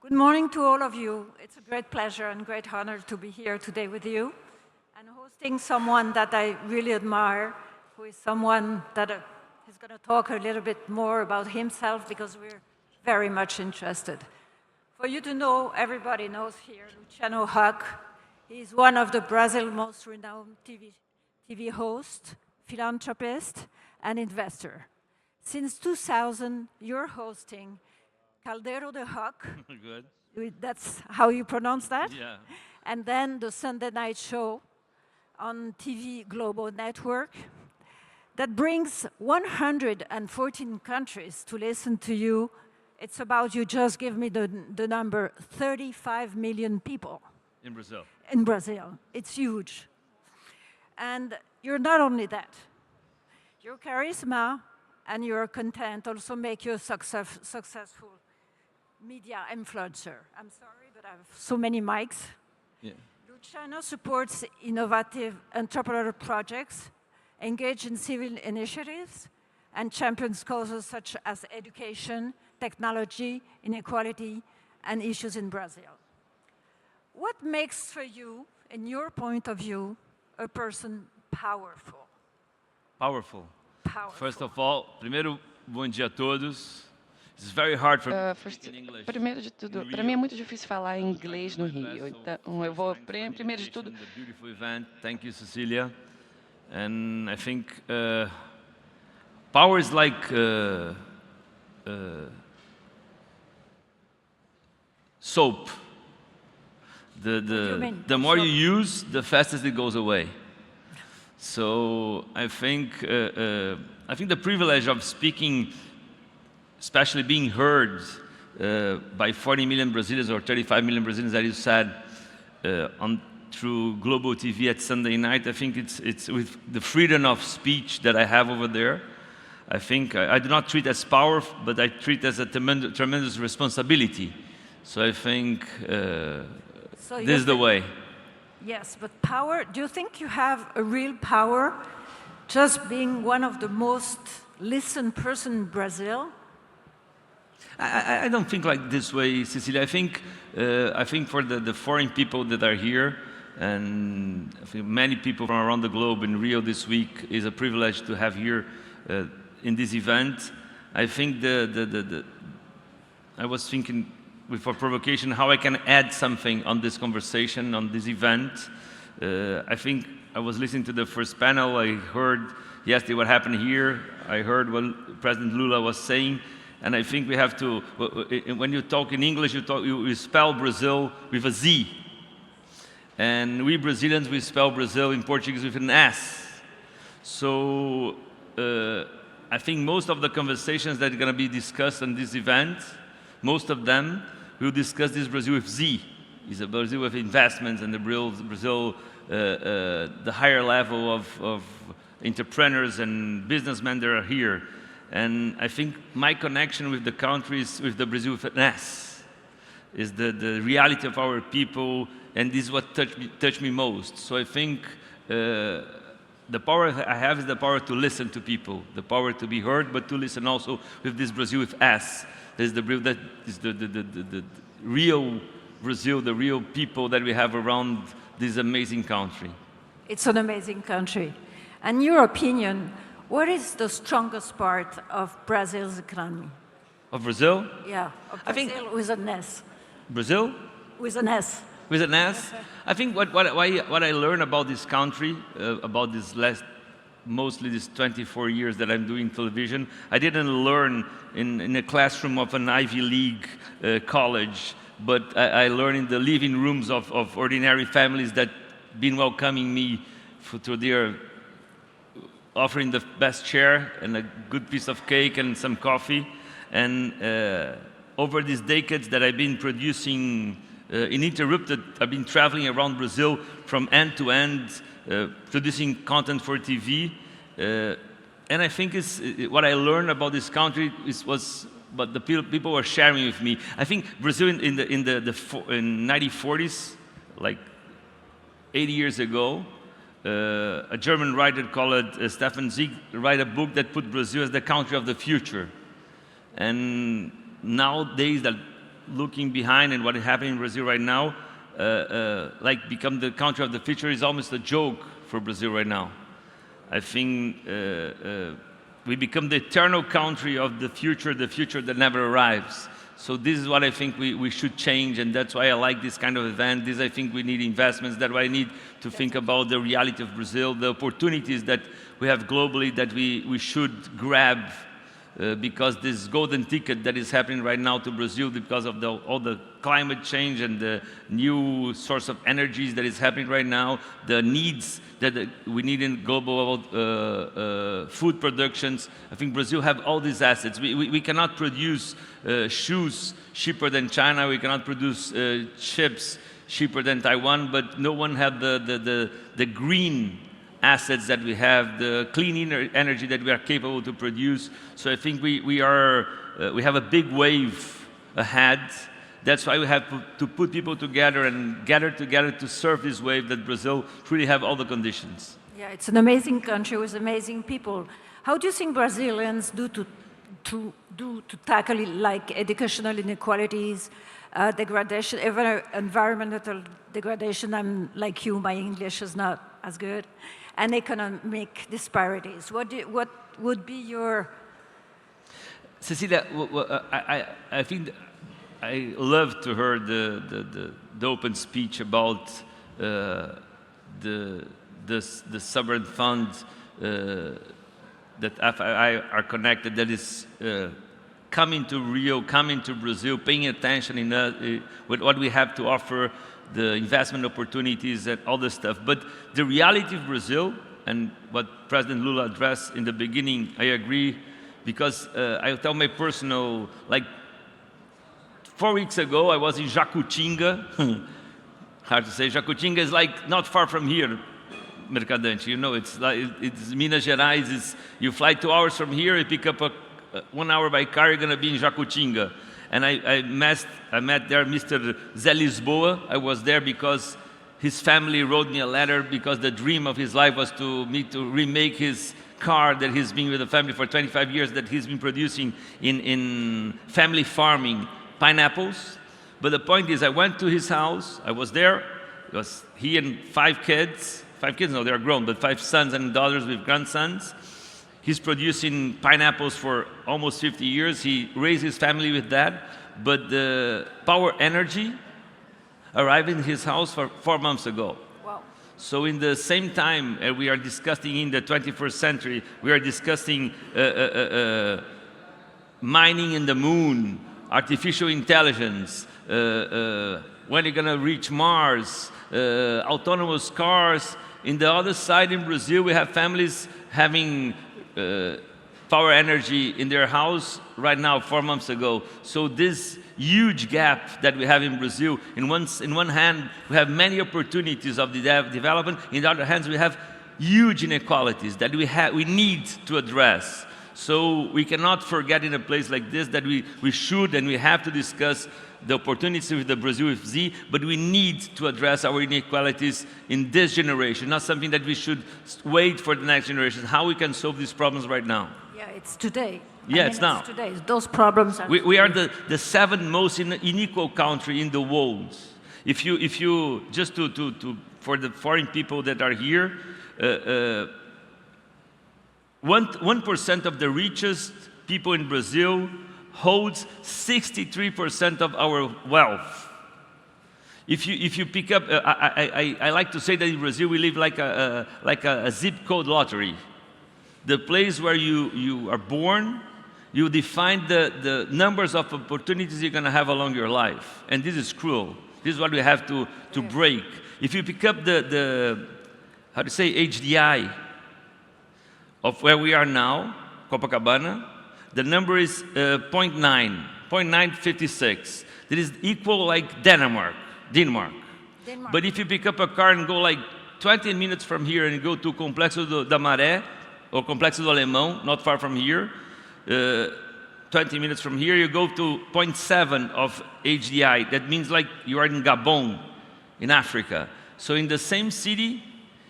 Good morning to all of you. It's a great pleasure and great honor to be here today with you and hosting someone that I really admire, who is someone that is going to talk a little bit more about himself because we're very much interested. For you to know, everybody knows here, Luciano Huck. He's one of the Brazil's most renowned TV hosts, philanthropist, and investor. Since 2000, you're hosting Caldeiro de Huck. Good. That's how you pronounce that? Yeah. And then the Sunday night show on TV Globo network that brings 114 countries to listen to you. It's about, you just give me the number, 35 million people. In Brazil. In Brazil. It's huge. And you're not only that. Your charisma and your content also make you a successful media influencer. I'm sorry, but I have so many mics. Yeah. Luciano supports innovative entrepreneurial projects, engage in civil initiatives, and champions causes such as education, technology, inequality, and issues in Brazil. What makes for you, in your point of view, a person powerful? Powerful. Powerful. First of all, primeiro, bom dia a todos. It's very hard for me to speak in English. Primeiro de tudo, para mim é muito difícil falar inglês no Rio. Então, eu vou primeiro de tudo. The beautiful event. Thank you, Cecilia. And I think power is like soap. The more you use, the fastest it goes away. So I think the privilege of speaking, especially being heard by 40 million Brazilians or 35 million Brazilians, as you said, through Globo TV at Sunday night, I think it's with the freedom of speech that I have over there. I think I do not treat as power, but I treat as a tremendous responsibility. So I think this is the way. Yes, but power, do you think you have a real power just being one of the most listened person in Brazil? I don't think like this way, Cecilia. I think for the foreign people that are here, and I think many people from around the globe in Rio this week, is a privilege to have here in this event. I think I was thinking with a provocation how I can add something on this conversation, on this event. I think I was listening to the first panel. I heard yesterday what happened here. I heard what President Lula was saying. And I think we have to, when you talk in English, you spell Brazil with a Z. And we Brazilians, we spell Brazil in Portuguese with an S. So I think most of the conversations that are going to be discussed in this event, most of them will discuss this Brazil with Z. It's a Brazil with investments and the Brazil, the higher level of entrepreneurs and businessmen that are here. And I think my connection with the country is with the Brazil with an S, is the reality of our people, and this is what touched me most. So I think the power I have is the power to listen to people, the power to be heard, but to listen also with this Brazil with S. There's the real Brazil, the real people that we have around this amazing country. It's an amazing country. And your opinion, what is the strongest part of Brazil's economy? Of Brazil? Yeah, of Brazil with an S. Brazil? With an S. With an S? I think what I learned about this country, about this mostly these 24 years that I'm doing television, I didn't learn in a classroom of an Ivy League college, but I learned in the living rooms of ordinary families that been welcoming me to their offering the best chair and a good piece of cake and some coffee. And over these decades that I've been producing uninterrupted, I've been traveling around Brazil from end to end, producing content for TV. And I think what I learned about this country was what the people were sharing with me. I think Brazil in the 1940s, like 80 years ago, a German writer called Stefan Zweig wrote a book that put Brazil as the country of the future. And nowadays, that looking behind and what is happening in Brazil right now, like become the country of the future is almost a joke for Brazil right now. I think we become the eternal country of the future that never arrives. So this is what I think we should change, and that's why I like this kind of event. This, I think we need investments. That's why I need to think about the reality of Brazil, the opportunities that we have globally that we should grab, because this golden ticket that is happening right now to Brazil because of all the climate change and the new source of energies that is happening right now, the needs that we need in global food productions. I think Brazil have all these assets. We cannot produce shoes cheaper than China. We cannot produce chips cheaper than Taiwan, but no one have the green assets that we have, the clean energy that we are capable to produce. So I think we have a big wave ahead. That's why we have to put people together and gather together to serve this wave that Brazil truly have all the conditions. Yeah, it's an amazing country with amazing people. How do you think Brazilians do to tackle like educational inequalities, degradation, even environmental degradation? I'm like you, my English is not as good, and economic disparities. What would be your... Cecilia, I think I love to hear the open speech about the sovereign fund that FII are connected, that is coming to Rio, coming to Brazil, paying attention with what we have to offer, the investment opportunities and all this stuff. But the reality of Brazil, and what President Lula addressed in the beginning, I agree, because I'll tell my personal, like 4 weeks ago, I was in Jacutinga. Hard to say, Jacutinga is like not far from here, Mercadante. You know, it's Minas Gerais. You fly 2 hours from here, you pick up 1 hour by car, you're going to be in Jacutinga. And I met there Mr. Zé Lisboa. I was there because his family wrote me a letter because the dream of his life was to remake his car that he's been with the family for 25 years, that he's been producing in family farming pineapples. But the point is, I went to his house. I was there. It was he and 5 kids. 5 kids, no, they're grown, but 5 sons and daughters with grandsons. He's producing pineapples for almost 50 years. He raised his family with that. But the power energy arrived in his house 4 months ago. Wow. So in the same time we are discussing in the 21st century, we are discussing mining in the moon, artificial intelligence, when you're going to reach Mars, autonomous cars. In the other side in Brazil, we have families having power energy in their house right now, 4 months ago. So this huge gap that we have in Brazil, in one hand, we have many opportunities of development. In the other hand, we have huge inequalities that we need to address. So we cannot forget in a place like this that we should and we have to discuss the opportunities with the Brazil with Z, but we need to address our inequalities in this generation, not something that we should wait for the next generation. How we can solve these problems right now. Yeah, it's today. Yeah, it's now. It's today. Those problems are We are the 7th most unequal country in the world. If you just for the foreign people that are here, 1% of the richest people in Brazil holds 63% of our wealth. If you pick up, I like to say that in Brazil we live like a zip code lottery. The place where you are born, you define the numbers of opportunities you're going to have along your life, and this is cruel. This is what we have to break. If you pick up the how to say HDI of where we are now, Copacabana, the number is 0.956. That is equal like Denmark. But if you pick up a car and go like 20 minutes from here and go to Complexo da Maré or Complexo do Alemão, not far from here, 20 minutes from here, you go to 0.7 of HDI. That means like you are in Gabon, in Africa. So in the same city,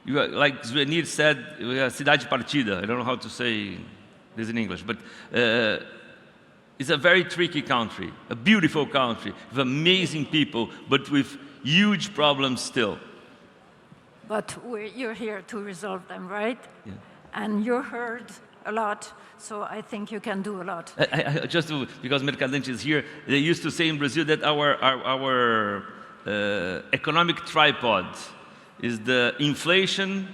you are, like Zuenir said, cidade partida. I don't know how to say this in English, but It's a very tricky country, a beautiful country, with amazing people, but with huge problems still. But you're here to resolve them, right? Yeah. And you're heard a lot, so I think you can do a lot. Because Mercadante is here, they used to say in Brazil that our economic tripod is the inflation,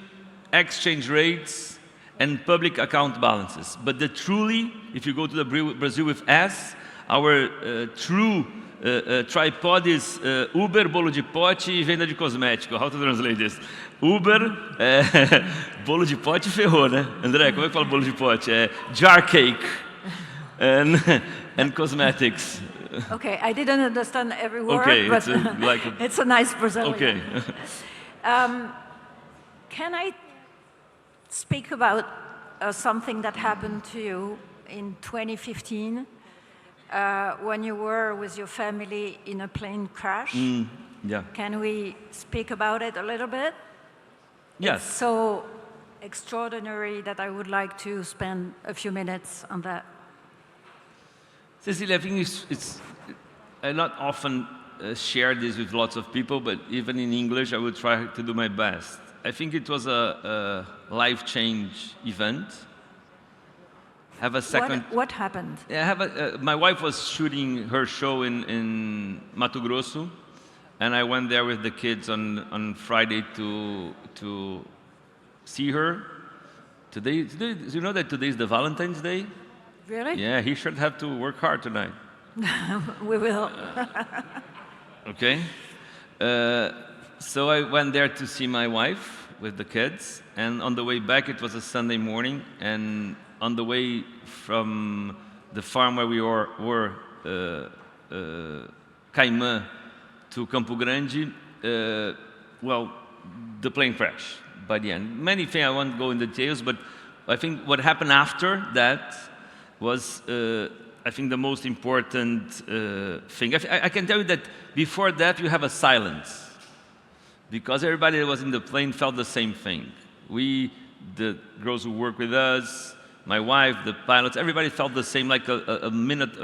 exchange rates, and public account balances. But truly, if you go to the Brazil with S, our true tripod is Uber, bolo de pote e venda de cosmético. How to translate this? Uber, bolo de pote ferrou, né? André, como é que fala bolo de pote? Jar cake and cosmetics. Okay, I didn't understand every word, okay, but it's it's a nice Brazilian. Okay. Can I speak about something that happened to you in 2015 when you were with your family in a plane crash? Yeah. Can we speak about it a little bit? Yes. It's so extraordinary that I would like to spend a few minutes on that. Cecilia, I think I not often share this with lots of people, but even in English, I will try to do my best. I think it was a life change event. Have a second. What happened? Yeah, my wife was shooting her show in Mato Grosso, and I went there with the kids on Friday to see her. Today, you know that today is the Valentine's Day? Really? Yeah, he should have to work hard tonight. We will. Okay. So I went there to see my wife with the kids, and on the way back, it was a Sunday morning, and on the way from the farm where we were Caimã to Campo Grande, well, the plane crashed by the end. Many things, I won't go into details, but I think what happened after that was, I think, the most important thing. I can tell you that before that, you have a silence, because everybody that was in the plane felt the same thing. We, the girls who work with us, my wife, the pilots, everybody felt the same, like a minute,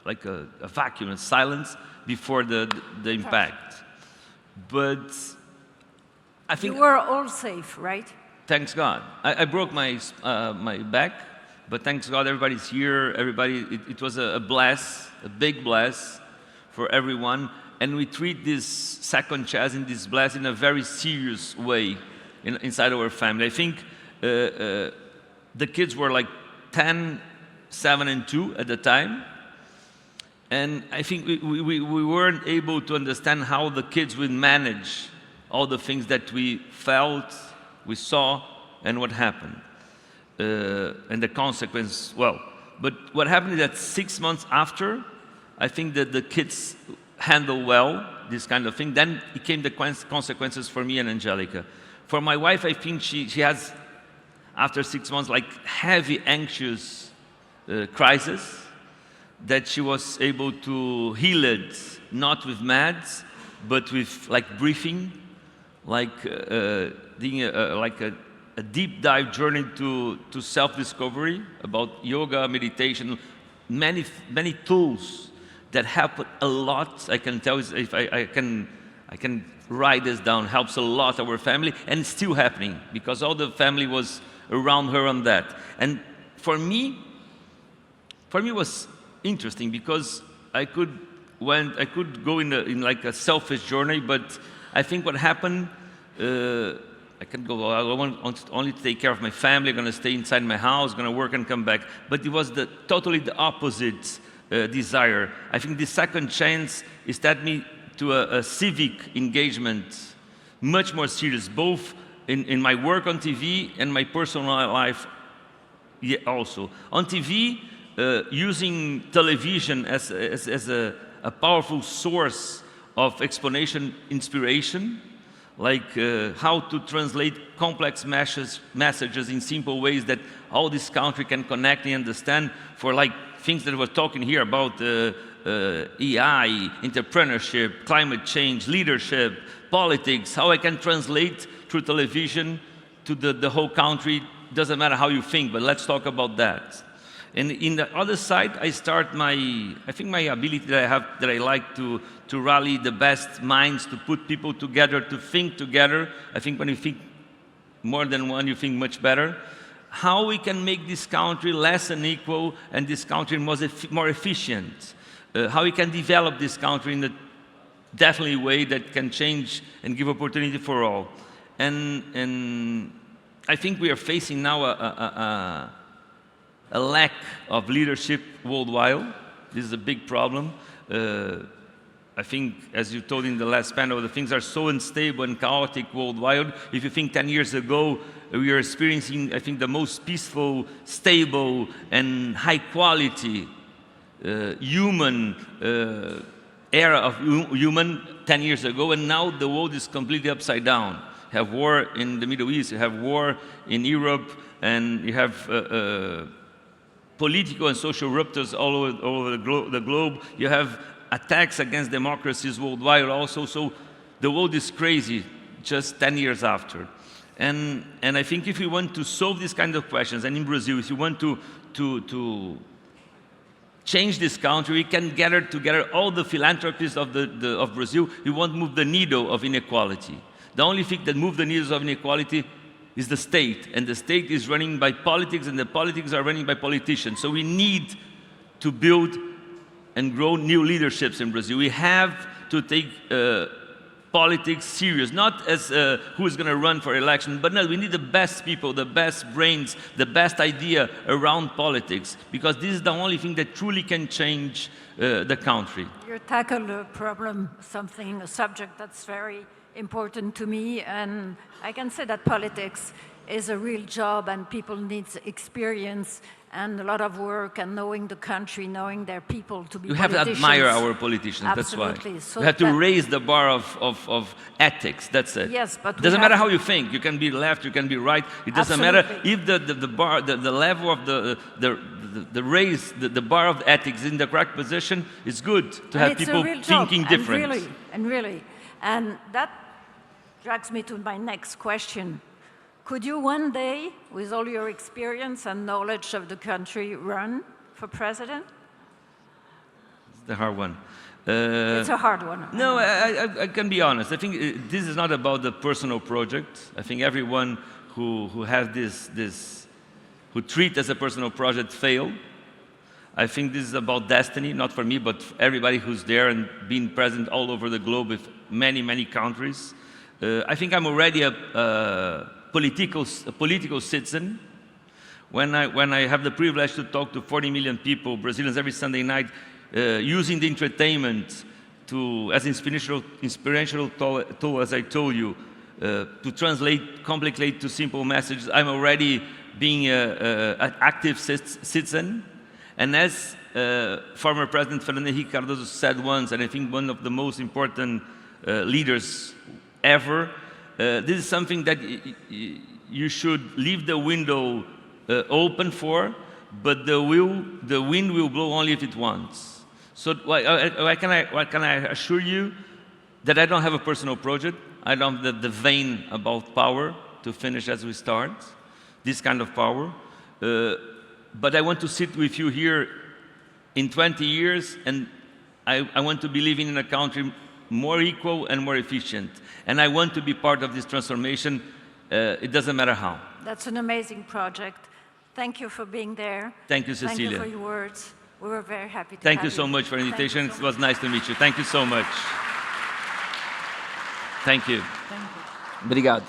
like a vacuum, a silence before the impact. But I think you were all safe, right? Thanks God. I broke my back, but thanks God everybody's here. Everybody, it was a bless, a big bless for everyone. And we treat this second chance in this bless in a very serious way inside our family. I think the kids were like 10, 7, and 2 at the time. And I think we weren't able to understand how the kids would manage all the things that we felt, we saw, and what happened. And the consequence, well. But what happened is that 6 months after, I think that the kids handle well this kind of thing. Then it came the consequences for me and Angelica. For my wife, I think she has, after 6 months, like heavy, anxious crisis that she was able to heal it, not with meds, but with like breathing, like doing a deep dive journey to self-discovery about yoga, meditation, many tools that help a lot. I can tell you, if I can write this down, helps a lot our family, and it's still happening because all the family was around her on that. And for me it was interesting because I could go in like a selfish journey, but I think what happened, I can go, I want only to take care of my family, I'm going to stay inside my house, going to work and come back. But it was totally the opposite desire. I think the second chance is that me to a civic engagement, much more serious, both in my work on TV and my personal life also. On TV, using television as a powerful source of explanation, inspiration, like how to translate complex messages in simple ways that all this country can connect and understand, for like things that we're talking here about AI, entrepreneurship, climate change, leadership, politics, how I can translate through television to the whole country. Doesn't matter how you think, but let's talk about that. And in the other side, I start my ability that I have, that I like to rally the best minds, to put people together, to think together. I think when you think more than one, you think much better. How we can make this country less unequal and this country more efficient. How we can develop this country in a definitely way that can change and give opportunity for all. And I think we are facing now a lack of leadership worldwide. This is a big problem. I think, as you told in the last panel, the things are so unstable and chaotic worldwide. If you think 10 years ago, we were experiencing, I think, the most peaceful, stable, and high quality human era of human 10 years ago, and now the world is completely upside down. You have war in the Middle East, you have war in Europe, and you have political and social ruptures all over the globe. You have attacks against democracies worldwide also, so the world is crazy just 10 years after. And I think if we want to solve these kind of questions, and in Brazil, if you want to change this country, we can gather together all the philanthropists of Brazil. We won't move the needle of inequality. The only thing that moves the needles of inequality is the state, and the state is running by politics, and the politics are running by politicians. So we need to build and grow new leaderships in Brazil. We have to take politics serious, not as who is going to run for election, but no, we need the best people, the best brains, the best idea around politics, because this is the only thing that truly can change the country. You tackle a problem, a subject that's very important to me, and I can say that politics is a real job, and people need experience and a lot of work, and knowing the country, knowing their people to be You have to admire our politicians, Absolutely. That's why. So you have to raise the bar of ethics, that's it. Yes, but it doesn't matter how you think. You can be left, you can be right. It doesn't matter if the level of the bar of ethics in the correct position. It's good to have people thinking different. And that drags me to my next question. Could you one day, with all your experience and knowledge of the country, run for president? It's the hard one. It's a hard one. No, I can be honest. I think this is not about the personal project. I think everyone who has who treat as a personal project fail. I think this is about destiny, not for me, but for everybody who's there and being present all over the globe with many, many countries. I think I'm already a political citizen. When I have the privilege to talk to 40 million people, Brazilians, every Sunday night, using the entertainment as inspirational tool, as I told you, to translate complicated to simple messages, I'm already being an active citizen. And as former President Fernando Henrique Cardoso said once, and I think one of the most important leaders ever, this is something that you should leave the window open for, but the wind will blow only if it wants. So why can I assure you that I don't have a personal project? I don't have the vein about power to finish as we start, this kind of power. But I want to sit with you here in 20 years, and I want to be living in a country more equal and more efficient. And I want to be part of this transformation. It doesn't matter how. That's an amazing project. Thank you for being there. Thank you, Cecilia. Thank you for your words. We were very happy to Thank have you so much for the invitation. So it was nice to meet you. Thank you so much. Thank you. Thank you. Obrigado.